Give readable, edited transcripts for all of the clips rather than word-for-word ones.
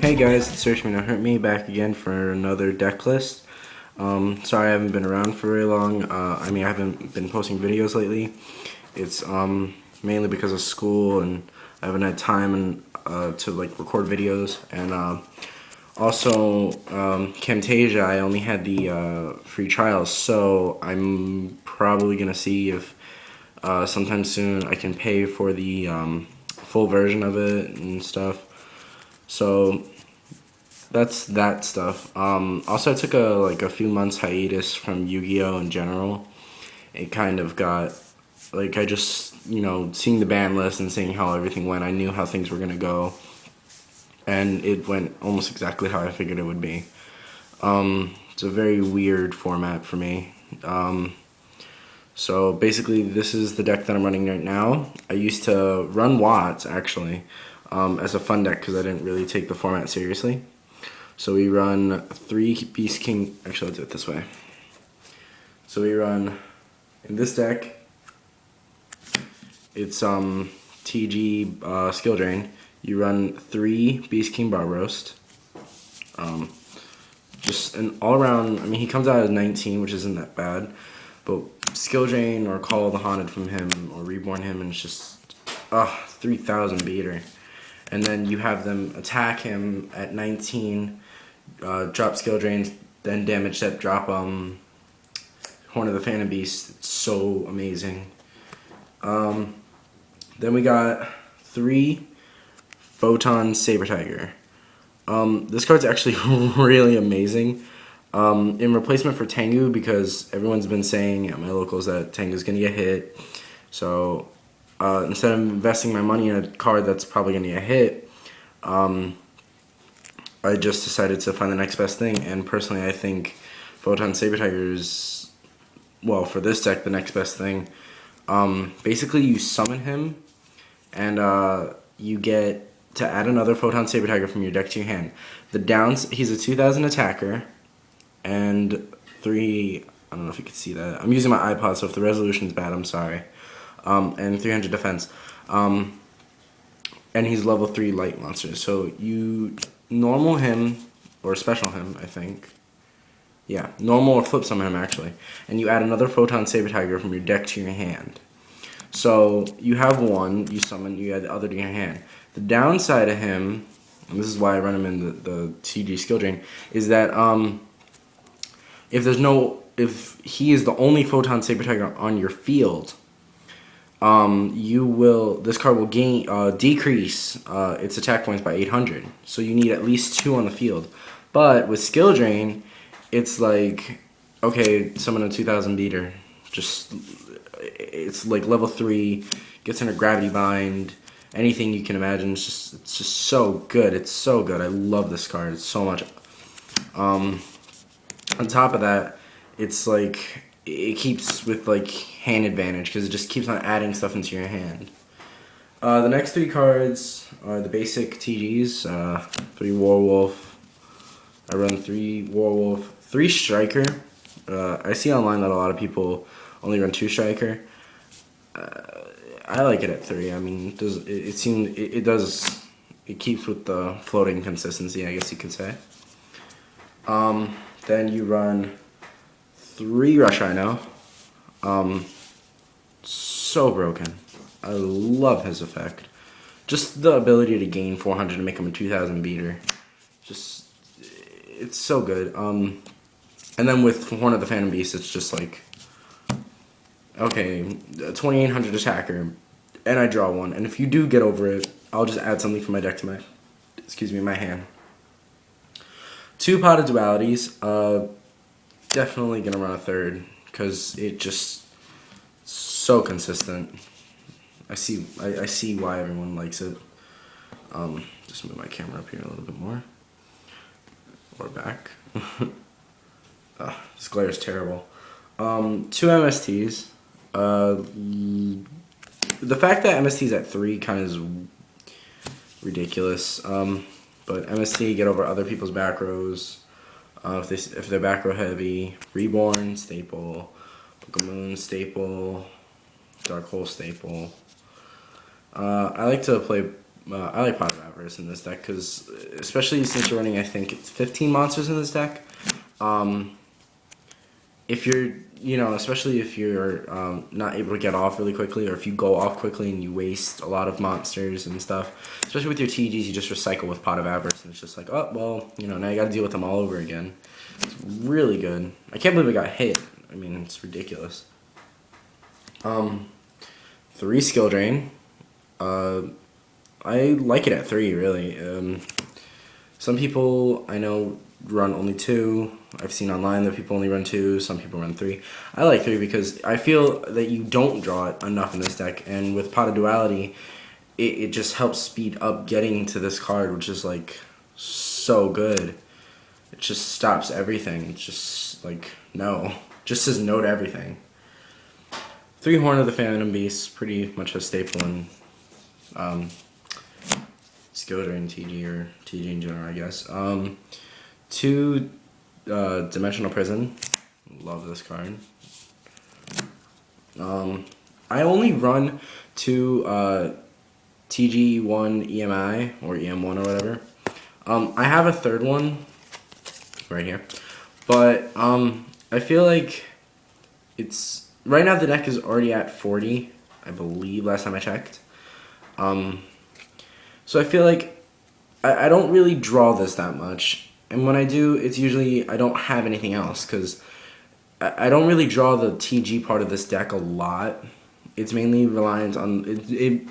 Hey guys, it's Search Me Not Hurt Me back again for another deck list. Sorry I haven't been around for very long. I haven't been posting videos lately. It's mainly because of school and I haven't had time to record videos. And also Camtasia, I only had the free trial, so I'm probably gonna see if sometime soon I can pay for the full version of it and stuff. So that's that stuff. Also, I took a few months hiatus from Yu-Gi-Oh in general. It kind of got I just seeing the ban list and seeing how everything went. I knew how things were gonna go, and it went almost exactly how I figured it would be. It's a very weird format for me. So basically, this is the deck that I'm running right now. I used to run Watts actually as a fun deck because I didn't really take the format seriously. So we run 3 Beast King. Actually, let's do it this way. So we run in this deck. It's TG skilldrain. You run 3 Beast King Barbarost. Just an all around. I mean, he comes out as 19, which isn't that bad. But skilldrain or Call the Haunted from him or Reborn him, and it's just 3,000 beater. And then you have them attack him at 19. Drop skilldrains, then damage that drop Horn of the Phantom Beast. It's so amazing. Then we got 3 Photon Saber Tiger. This card's actually really amazing. In replacement for Tengu, because everyone's been saying at my locals that Tengu's gonna get hit. So instead of investing my money in a card that's probably gonna get hit, I just decided to find the next best thing, and personally I think Photon Saber Tiger is, well, for this deck, the next best thing. Basically you summon him, and you get to add another Photon Saber Tiger from your deck to your hand. He's a 2000 attacker, and 3, I don't know if you can see that. I'm using my iPod, so if the resolution's bad, I'm sorry. And 300 defense. And he's level 3 light monster. So you normal him, or special him, I think. Yeah, normal or flip summon him actually. And you add another Photon Saber Tiger from your deck to your hand. So you have one, you summon, you add the other to your hand. The downside of him, and this is why I run him in the TG skill drain, is that if he is the only Photon Saber Tiger on your field, this card will decrease its attack points by 800. So you need at least 2 on the field. But with skill drain, it's like, okay, summon a 2000 beater. It's like level 3, gets under gravity bind, anything you can imagine. It's just so good. It's so good. I love this card. It's so much. On top of that, it's like it keeps with hand advantage because it just keeps on adding stuff into your hand. The next 3 cards are the basic TGs. 3 Warwolf. I run 3 Warwolf, 3 Striker. I see online that a lot of people only run 2 Striker. I like it at 3. I mean, it keeps with the floating consistency, I guess you could say. Then you run 3 Rush Rhino. So broken. I love his effect. Just the ability to gain 400 to make him a 2000 beater. It's so good. And then with Horn of the Phantom Beast, it's just like, okay, 2800 attacker, and I draw 1. And if you do get over it, I'll just add something from my deck to my hand. 2 Potted Dualities. Definitely gonna run a 3rd because it just so consistent. I see why everyone likes it. Just move my camera up here a little bit more, or back. This glare is terrible. 2 MSTs. The fact that MST's at 3 kind of is ridiculous. But MST, get over other people's back rows. If they're back row heavy, Reborn, staple, Book of Moon, staple, Dark Hole, staple. I like to play I like Pot of Avarice in this deck because, especially since you're running, I think it's 15 monsters in this deck. If you're, especially if you're not able to get off really quickly, or if you go off quickly and you waste a lot of monsters and stuff, especially with your TGs, you just recycle with Pot of Avarice, and it's just like, oh, well, now you got to deal with them all over again. It's really good. I can't believe it got hit. I mean, it's ridiculous. 3 skill drain. I like it at 3, really. Some people I know run only 2. I've seen online that people only run 2. Some people run 3. I like 3 because I feel that you don't draw it enough in this deck, and with Pot of Duality, it just helps speed up getting to this card, which is like so good. It just stops everything. It's just like no, just says no to everything. 3 Horn of the Phantom Beast, pretty much a staple in skill drain TG or TG in general, I guess. 2 Dimensional Prison, love this card. I only run 2 TG1 EMI or EM1 or whatever. I have a third one right here, but I feel like it's right now the deck is already at 40, I believe, last time I checked. So I feel like I don't really draw this that much, and when I do, it's usually I don't have anything else, because I don't really draw the TG part of this deck a lot. It's mainly reliant on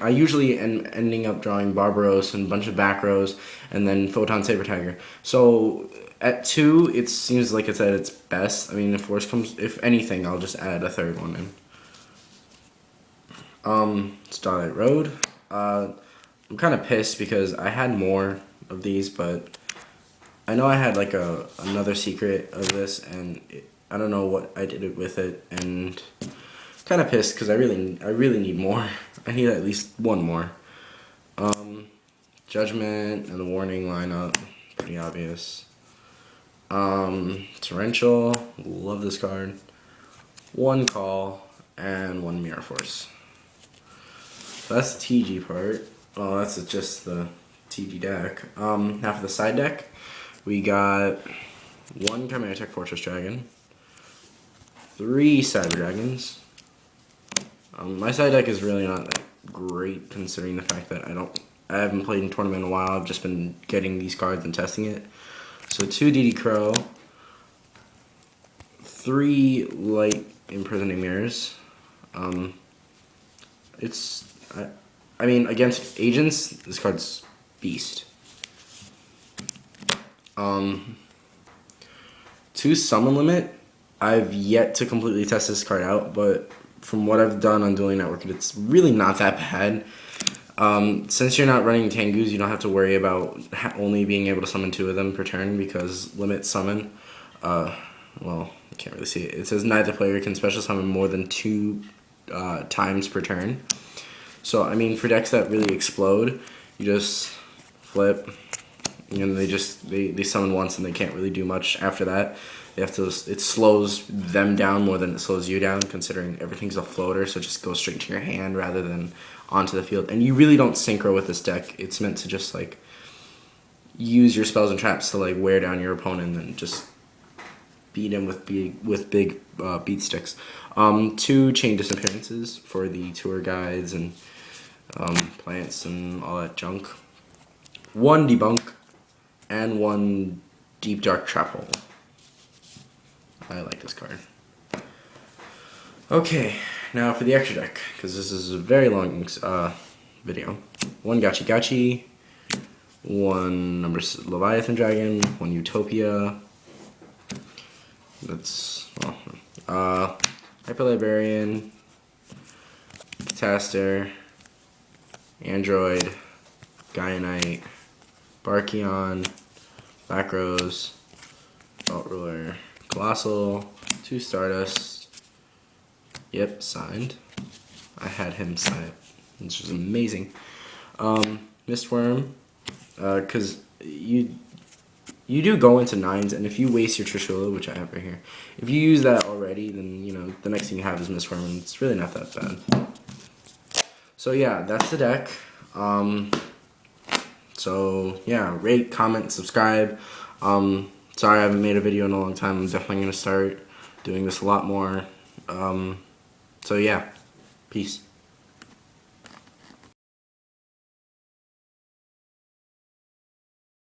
I usually am ending up drawing Barbaros and a bunch of back rows, and then Photon Saber Tiger. So at 2, it seems like it's at its best. I mean, if anything, I'll just add a third one in. Starlight Road. I'm kind of pissed because I had more of these, but I know I had like another secret of this, and I don't know what I did with it, and kind of pissed because I really need more. I need at least one more. Judgment and the Warning lineup, pretty obvious. Torrential, love this card. 1 Call and 1 Mirror Force. So that's the TG part. Well, that's just the TG deck. Half of the side deck, we got 1 Chimera Tech Fortress Dragon, 3 Cyber Dragons. My side deck is really not that great considering the fact that I haven't played in tournament in a while. I've just been getting these cards and testing it. So 2 DD Crow, 3 Light Imprisoning Mirrors. I mean, against agents, this card's beast. 2 Summon Limit. I've yet to completely test this card out, but from what I've done on Dueling Network, it's really not that bad. Since you're not running Tengus, you don't have to worry about only being able to summon 2 of them per turn, because Limit Summon, well, I can't really see it. It says neither player can special summon more than 2 times per turn. So, I mean, for decks that really explode, you just flip, and they summon once and they can't really do much after that. They have to, it slows them down more than it slows you down, considering everything's a floater, so it just goes straight to your hand rather than onto the field. And you really don't synchro with this deck. It's meant to just, like, use your spells and traps to, like, wear down your opponent and just beat him with big beat sticks. 2 Chain Disappearances for the tour guides and plants and all that junk. 1 Debunk and 1 Deep Dark Trap Hole. I like this card. Okay, now for the extra deck, because this is a very long video. 1 Gachi Gachi, 1 Leviathan Dragon, 1 Utopia. That's, well, Hyper Librarian, Cataster, Android, Gaia Knight, Barkion, Black Rose, Belt Ruler, Colossal, 2 Stardust. Yep, signed. I had him sign it, which was amazing. Mistworm, because you do go into 9s, and if you waste your Trishula, which I have right here, if you use that already, then the next thing you have is Mistworm, and it's really not that bad. So yeah, that's the deck. So yeah, rate, comment, subscribe. Sorry I haven't made a video in a long time. I'm definitely gonna start doing this a lot more. So yeah, peace.